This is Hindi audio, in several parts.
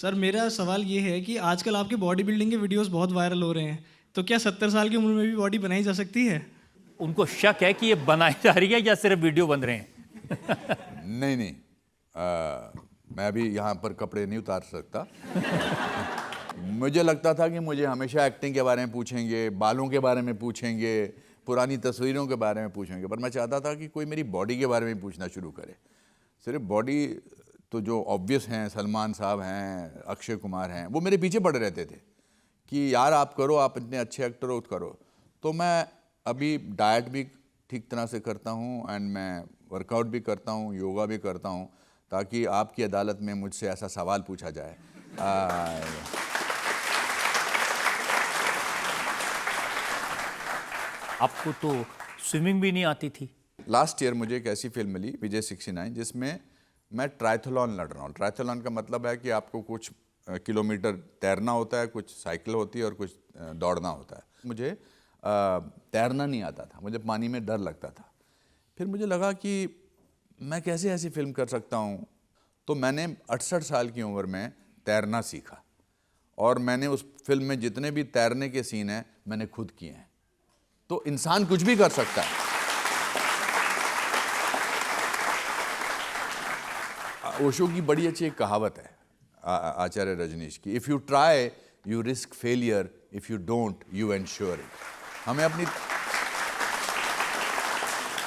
सर मेरा सवाल ये है कि आजकल आपके बॉडी बिल्डिंग के वीडियोस बहुत वायरल हो रहे हैं, तो क्या 70 साल की उम्र में भी बॉडी बनाई जा सकती है? उनको शक है कि ये बनाई जा रही है या सिर्फ वीडियो बन रहे हैं। नहीं नहीं, मैं अभी यहाँ पर कपड़े नहीं उतार सकता। मुझे लगता था कि मुझे हमेशा एक्टिंग के बारे में पूछेंगे, बालों के बारे में पूछेंगे, पुरानी तस्वीरों के बारे में पूछेंगे, पर मैं चाहता था कि कोई मेरी बॉडी के बारे में पूछना शुरू करे। सिर्फ बॉडी तो जो ऑब्वियस हैं, सलमान साहब हैं, अक्षय कुमार हैं, वो मेरे पीछे पड़े रहते थे कि यार आप करो, आप इतने अच्छे एक्टर हो, करो। तो मैं अभी डाइट भी ठीक तरह से करता हूँ एंड मैं वर्कआउट भी करता हूँ, योगा भी करता हूँ, ताकि आपकी अदालत में मुझसे ऐसा सवाल पूछा जाए। आपको तो स्विमिंग भी नहीं आती थी। लास्ट ईयर मुझे एक ऐसी फिल्म मिली, विजय 69, जिसमें मैं ट्रायथलॉन लड़ रहा हूँ। ट्रायथलॉन का मतलब है कि आपको कुछ किलोमीटर तैरना होता है, कुछ साइकिल होती है और कुछ दौड़ना होता है। मुझे तैरना नहीं आता था, मुझे पानी में डर लगता था। फिर मुझे लगा कि मैं कैसे ऐसी फिल्म कर सकता हूँ, तो मैंने 68 साल की उम्र में तैरना सीखा और मैंने उस फिल्म में जितने भी तैरने के सीन हैं मैंने खुद किए हैं। तो इंसान कुछ भी कर सकता है। ओशो की बड़ी अच्छी एक कहावत है आचार्य रजनीश की, if you try you risk failure, if you don't you ensure it. हमें अपनी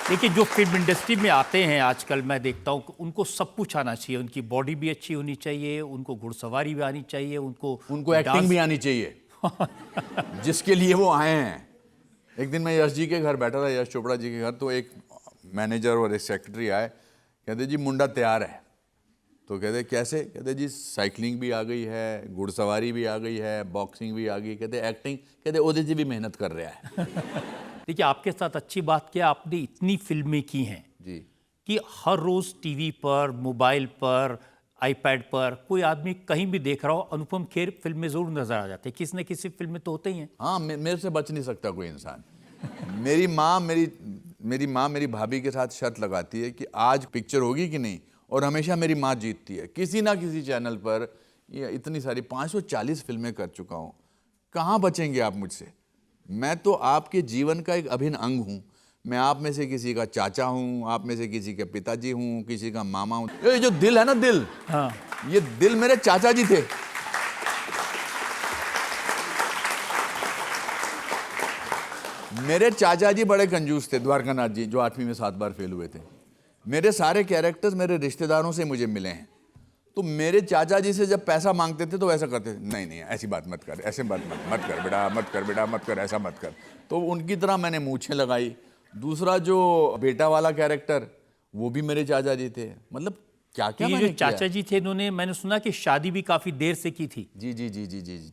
देखिए, जो फिल्म इंडस्ट्री में आते हैं आजकल, मैं देखता हूँ उनको सब कुछ आना चाहिए। उनकी बॉडी भी अच्छी होनी चाहिए, उनको घुड़सवारी भी आनी चाहिए, उनको एक्टिंग भी आनी चाहिए जिसके लिए वो आए हैं। एक दिन मैं यश जी के घर बैठा था, यश चोपड़ा जी के घर, तो एक मैनेजर और एक सेक्रेटरी आए, कहते जी मुंडा तैयार है। तो कहते कैसे? कहते जी साइकिलिंग भी आ गई है, घुड़सवारी भी आ गई है, बॉक्सिंग भी आ गई। कहते एक्टिंग, कहते ओदे जी भी मेहनत कर रहा है। देखिए, आपके साथ अच्छी बात क्या, आपने इतनी फिल्में की हैं जी कि हर रोज टीवी पर, मोबाइल पर, आईपैड पर कोई आदमी कहीं भी देख रहा हो, अनुपम खेर फिल्म में जरूर नजर आ जाते हैं। किसी न किसी फिल्म में तो होते ही हैं। हाँ, मेरे से बच नहीं सकता कोई इंसान। मेरी माँ मेरी भाभी के साथ शर्त लगाती है कि आज पिक्चर होगी कि नहीं, और हमेशा मेरी माँ जीतती है। किसी ना किसी चैनल पर ये इतनी सारी 540 फिल्में कर चुका हूँ, कहाँ बचेंगे आप मुझसे? मैं तो आपके जीवन का एक अभिन्न अंग हूँ। मैं आप में से किसी का चाचा हूँ, आप में से किसी के पिताजी हूँ, किसी का मामा हूँ। ये जो दिल है ना, दिल, हाँ, ये दिल मेरे चाचा जी थे। मेरे चाचा जी बड़े कंजूस थे, द्वारकानाथ जी, जो 8वीं में 7 बार फेल हुए थे। मेरे सारे कैरेक्टर्स मेरे रिश्तेदारों से मुझे मिले हैं। तो मेरे चाचा जी से जब पैसा मांगते थे तो ऐसा करते थे, नहीं नहीं ऐसी बात मत कर, ऐसे मत कर बेटा, मत कर बेटा, मत कर, ऐसा मत कर। तो उनकी तरह मैंने मूंछें लगाई। दूसरा जो बेटा वाला कैरेक्टर, वो भी मेरे चाचा जी थे। मतलब क्या क्या ये मैंने जो चाचा जी थे, इन्होंने, मैंने सुना कि शादी भी काफी देर से की थी। जी जी जी जी जी जी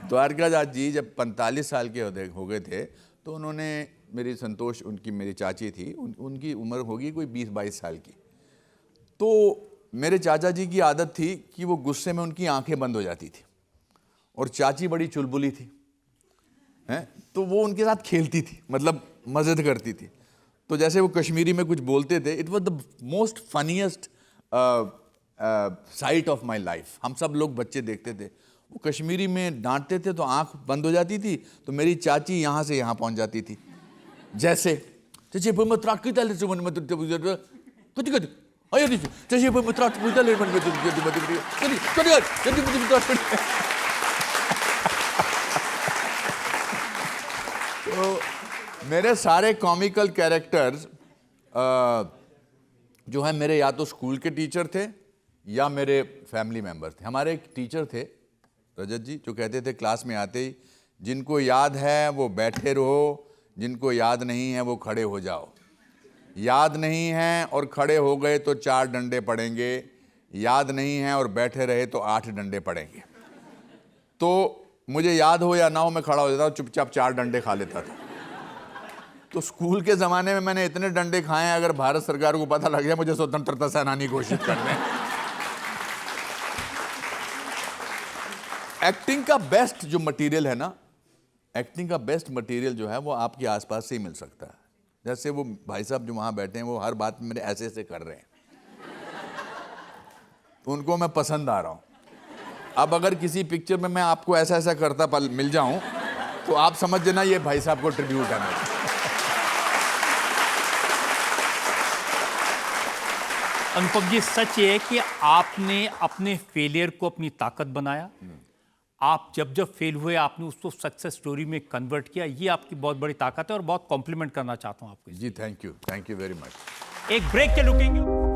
द्वारकानाथ जी जब 45 साल के हो गए थे, तो उन्होंने, मेरी संतोष, उनकी मेरी चाची थी, उनकी उम्र होगी कोई 20-22 साल की। तो मेरे चाचा जी की आदत थी कि वो गुस्से में उनकी आंखें बंद हो जाती थी, और चाची बड़ी चुलबुली थी, हैं, तो वो उनके साथ खेलती थी, मतलब मज़े करती थी। तो जैसे वो कश्मीरी में कुछ बोलते थे, it was the most funniest site of my life. हम सब लोग बच्चे देखते थे, वो कश्मीरी में डांटते थे तो आंख बंद हो जाती थी, तो मेरी चाची यहाँ से यहाँ पहुँच जाती थी। जैसे तो मेरे सारे कॉमिकल कैरेक्टर्स जो है, मेरे या तो स्कूल के टीचर थे या मेरे फैमिली मेंबर थे। हमारे एक टीचर थे रजत जी, जो कहते थे क्लास में आते ही, जिनको याद है वो बैठे रहो, जिनको याद नहीं है वो खड़े हो जाओ। याद नहीं है और खड़े हो गए तो 4 डंडे पड़ेंगे, याद नहीं है और बैठे रहे तो 8 डंडे पड़ेंगे। तो मुझे याद हो या ना हो, मैं खड़ा हो जाता, चुपचाप 4 डंडे खा लेता था। तो स्कूल के ज़माने में मैंने इतने डंडे खाए हैं, अगर भारत सरकार को पता लग जाए मुझे स्वतंत्रता सेनानी घोषित कर दें। एक्टिंग का बेस्ट जो मटेरियल है ना, एक्टिंग का बेस्ट मटेरियल जो है वो आपके आसपास से ही मिल सकता है। जैसे वो भाई साहब जो वहाँ बैठे हैं, वो हर बात में मेरे ऐसे ऐसे कर रहे हैं, तो उनको मैं पसंद आ रहा हूँ। अब अगर किसी पिक्चर में मैं आपको ऐसा ऐसा करता पल मिल जाऊं तो आप समझ लेना ये भाई साहब को ट्रिब्यूट है मेरा। अनुपम जी, सच ये है कि आपने अपने फेलियर को अपनी ताकत बनाया। आप जब जब फेल हुए आपने उसको सक्सेस स्टोरी में कन्वर्ट किया। ये आपकी बहुत बड़ी ताकत है और बहुत कॉम्प्लीमेंट करना चाहता हूं आपको। जी थैंक यू वेरी मच। एक ब्रेक के रुकेंगे।